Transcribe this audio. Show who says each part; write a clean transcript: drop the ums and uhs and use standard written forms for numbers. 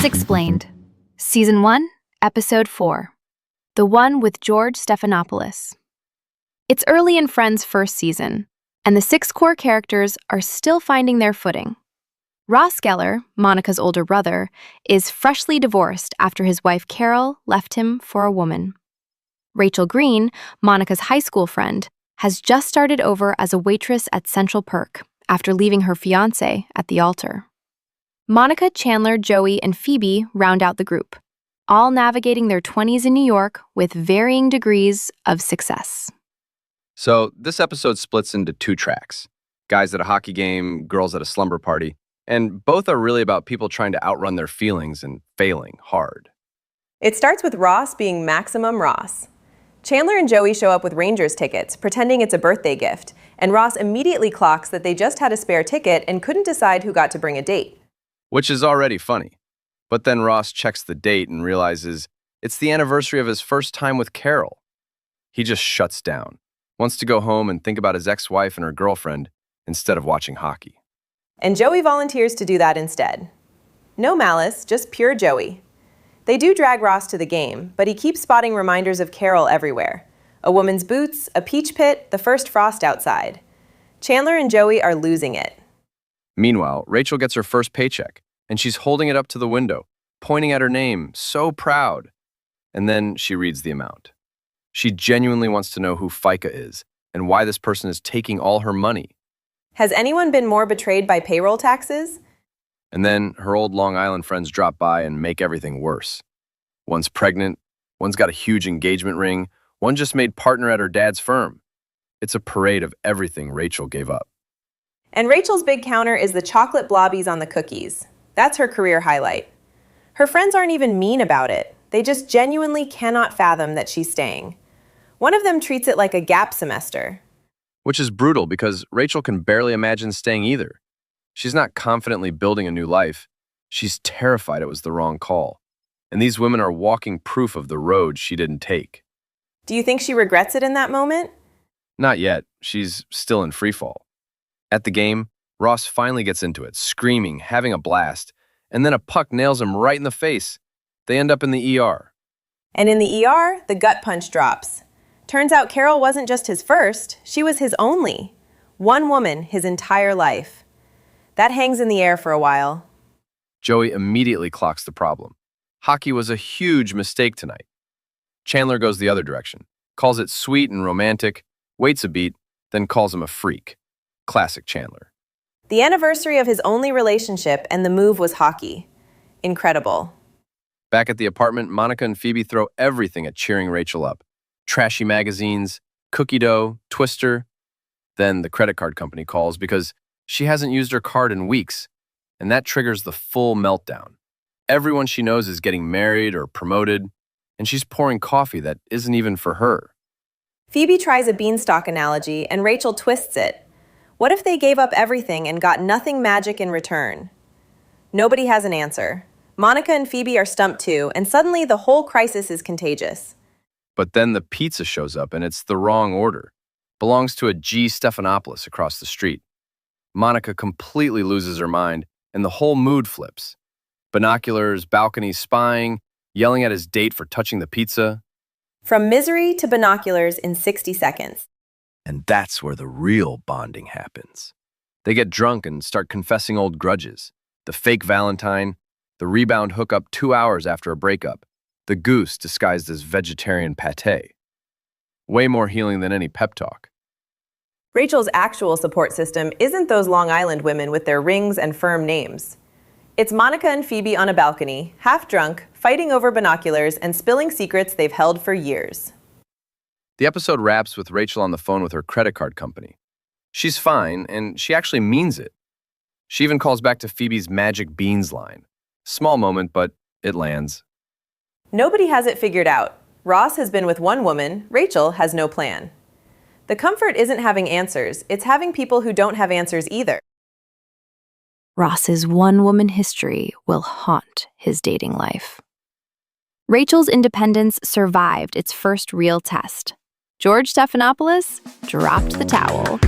Speaker 1: Things Explained. Season 1, Episode 4. The one with George Stephanopoulos. It's early in Friends' first season, and the 6 core characters are still finding their footing. Ross Geller, Monica's older brother, is freshly divorced after his wife Carol left him for a woman. Rachel Green, Monica's high school friend, has just started over as a waitress at Central Perk after leaving her fiancé at the altar. Monica, Chandler, Joey, and Phoebe round out the group, all navigating their 20s in New York with varying degrees of success.
Speaker 2: So this episode splits into 2 tracks. Guys at a hockey game, girls at a slumber party, and both are really about people trying to outrun their feelings and failing hard.
Speaker 3: It starts with Ross being maximum Ross. Chandler and Joey show up with Rangers tickets, pretending it's a birthday gift, and Ross immediately clocks that they just had a spare ticket and couldn't decide who got to bring a date.
Speaker 2: Which is already funny. But then Ross checks the date and realizes it's the anniversary of his first time with Carol. He just shuts down, wants to go home and think about his ex-wife and her girlfriend instead of watching hockey.
Speaker 3: And Joey volunteers to do that instead. No malice, just pure Joey. They do drag Ross to the game, but he keeps spotting reminders of Carol everywhere. A woman's boots, a peach pit, the first frost outside. Chandler and Joey are losing it.
Speaker 2: Meanwhile, Rachel gets her first paycheck, and she's holding it up to the window, pointing at her name, so proud. And then she reads the amount. She genuinely wants to know who FICA is and why this person is taking all her money.
Speaker 3: Has anyone been more betrayed by payroll taxes?
Speaker 2: And then her old Long Island friends drop by and make everything worse. One's pregnant, one's got a huge engagement ring, one just made partner at her dad's firm. It's a parade of everything Rachel gave up.
Speaker 3: And Rachel's big counter is the chocolate blobbies on the cookies. That's her career highlight. Her friends aren't even mean about it. They just genuinely cannot fathom that she's staying. One of them treats it like a gap semester.
Speaker 2: Which is brutal because Rachel can barely imagine staying either. She's not confidently building a new life. She's terrified it was the wrong call. And these women are walking proof of the road she didn't take.
Speaker 3: Do you think she regrets it in that moment?
Speaker 2: Not yet. She's still in freefall. At the game, Ross finally gets into it, screaming, having a blast, and then a puck nails him right in the face. They end up in the ER.
Speaker 3: And in the ER, the gut punch drops. Turns out Carol wasn't just his first, she was his only. One woman his entire life. That hangs in the air for a while.
Speaker 2: Joey immediately clocks the problem. Hockey was a huge mistake tonight. Chandler goes the other direction, calls it sweet and romantic, waits a beat, then calls him a freak. Classic Chandler.
Speaker 3: The anniversary of his only relationship and the move was hockey. Incredible.
Speaker 2: Back at the apartment, Monica and Phoebe throw everything at cheering Rachel up. Trashy magazines, cookie dough, Twister. Then the credit card company calls because she hasn't used her card in weeks, and that triggers the full meltdown. Everyone she knows is getting married or promoted, and she's pouring coffee that isn't even for her.
Speaker 3: Phoebe tries a beanstalk analogy, and Rachel twists it. What if they gave up everything and got nothing magic in return? Nobody has an answer. Monica and Phoebe are stumped too, and suddenly the whole crisis is contagious.
Speaker 2: But then the pizza shows up, and it's the wrong order. Belongs to a G. Stephanopoulos across the street. Monica completely loses her mind, and the whole mood flips. Binoculars, balcony spying, yelling at his date for touching the pizza.
Speaker 3: From misery to binoculars in 60 seconds.
Speaker 2: And that's where the real bonding happens. They get drunk and start confessing old grudges. The fake Valentine, the rebound hookup 2 hours after a breakup, the goose disguised as vegetarian pate. Way more healing than any pep talk.
Speaker 3: Rachel's actual support system isn't those Long Island women with their rings and firm names. It's Monica and Phoebe on a balcony, half drunk, fighting over binoculars and spilling secrets they've held for years.
Speaker 2: The episode wraps with Rachel on the phone with her credit card company. She's fine, and she actually means it. She even calls back to Phoebe's magic beans line. Small moment, but it lands.
Speaker 3: Nobody has it figured out. Ross has been with one woman, Rachel has no plan. The comfort isn't having answers, it's having people who don't have answers either.
Speaker 1: Ross's one-woman history will haunt his dating life. Rachel's independence survived its first real test. George Stephanopoulos dropped the towel.